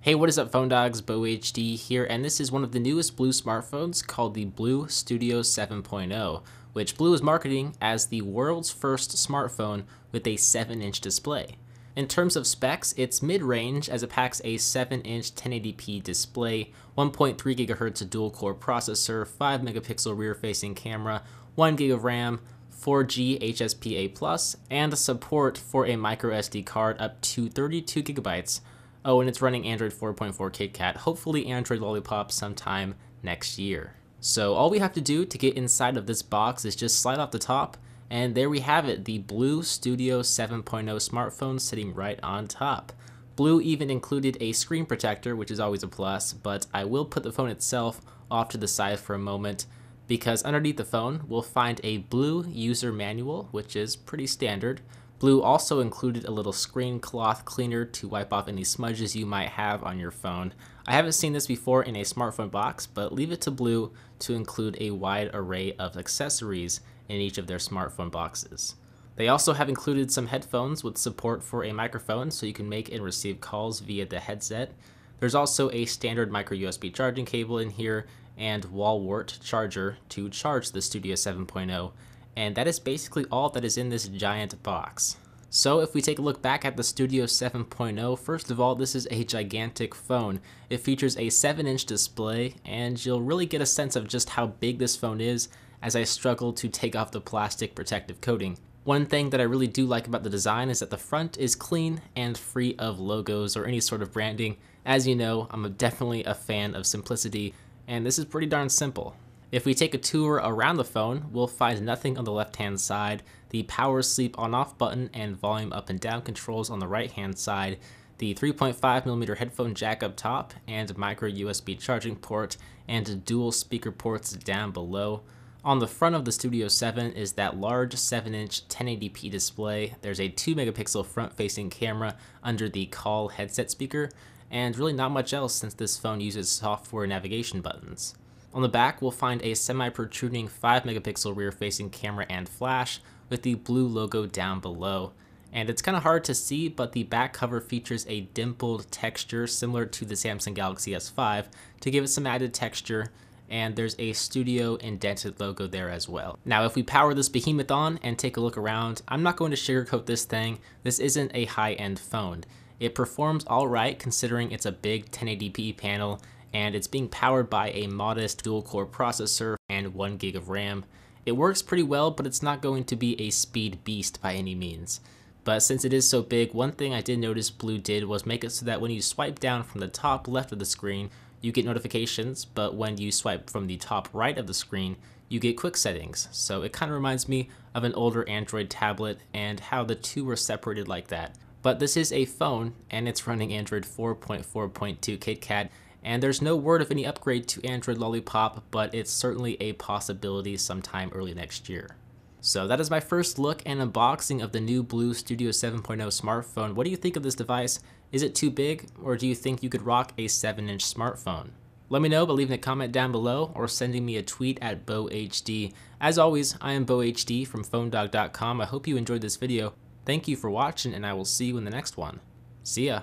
Hey, what is up, phone dogs? Beau HD here, and this is one of the newest BLU smartphones called the BLU Studio 7.0, which BLU is marketing as the world's first smartphone with a 7-inch display. In terms of specs, it's mid-range as it packs a 7-inch 1080p display, 1.3 GHz dual-core processor, 5 megapixel rear-facing camera, 1 gig of RAM, 4G HSPA+, and support for a microSD card up to 32 gigabytes. Oh, and it's running Android 4.4 KitKat, hopefully Android Lollipop sometime next year. So all we have to do to get inside of this box is just slide off the top, and there we have it, the BLU Studio 7.0 smartphone sitting right on top. BLU even included a screen protector, which is always a plus, but I will put the phone itself off to the side for a moment, because underneath the phone we'll find a BLU user manual, which is pretty standard. BLU also included a little screen cloth cleaner to wipe off any smudges you might have on your phone. I haven't seen this before in a smartphone box, but leave it to BLU to include a wide array of accessories in each of their smartphone boxes. They also have included some headphones with support for a microphone so you can make and receive calls via the headset. There's also a standard micro USB charging cable in here and wall wart charger to charge the Studio 7.0. And that is basically all that is in this giant box. So if we take a look back at the Studio 7.0, first of all, this is a gigantic phone. It features a 7-inch display, and you'll really get a sense of just how big this phone is as I struggle to take off the plastic protective coating. One thing that I really do like about the design is that the front is clean and free of logos or any sort of branding. As you know, I'm definitely a fan of simplicity, and this is pretty darn simple. If we take a tour around the phone, we'll find nothing on the left-hand side, the power sleep on-off button and volume up and down controls on the right-hand side, the 3.5mm headphone jack up top, and micro USB charging port, and dual speaker ports down below. On the front of the Studio 7 is that large 7-inch 1080p display. There's a 2 megapixel front-facing camera under the call headset speaker, and really not much else since this phone uses software navigation buttons. On the back, we'll find a semi-protruding 5 megapixel rear-facing camera and flash with the BLU logo down below. And it's kind of hard to see, but the back cover features a dimpled texture similar to the Samsung Galaxy S5 to give it some added texture, and there's a Studio indented logo there as well. Now, if we power this behemoth on and take a look around, I'm not going to sugarcoat this thing. This isn't a high-end phone. It performs alright considering it's a big 1080p panel, and it's being powered by a modest dual-core processor and 1 gig of RAM. It works pretty well, but it's not going to be a speed beast by any means. But since it is so big, one thing I did notice BLU did was make it so that when you swipe down from the top left of the screen, you get notifications, but when you swipe from the top right of the screen, you get quick settings. So it kind of reminds me of an older Android tablet and how the two were separated like that. But this is a phone, and it's running Android 4.4.2 KitKat, and there's no word of any upgrade to Android Lollipop, but it's certainly a possibility sometime early next year. So that is my first look and unboxing of the new BLU Studio 7.0 smartphone. What do you think of this device? Is it too big, or do you think you could rock a 7-inch smartphone? Let me know by leaving a comment down below or sending me a tweet at BeauHD. As always, I am BeauHD from PhoneDog.com. I hope you enjoyed this video. Thank you for watching, and I will see you in the next one. See ya!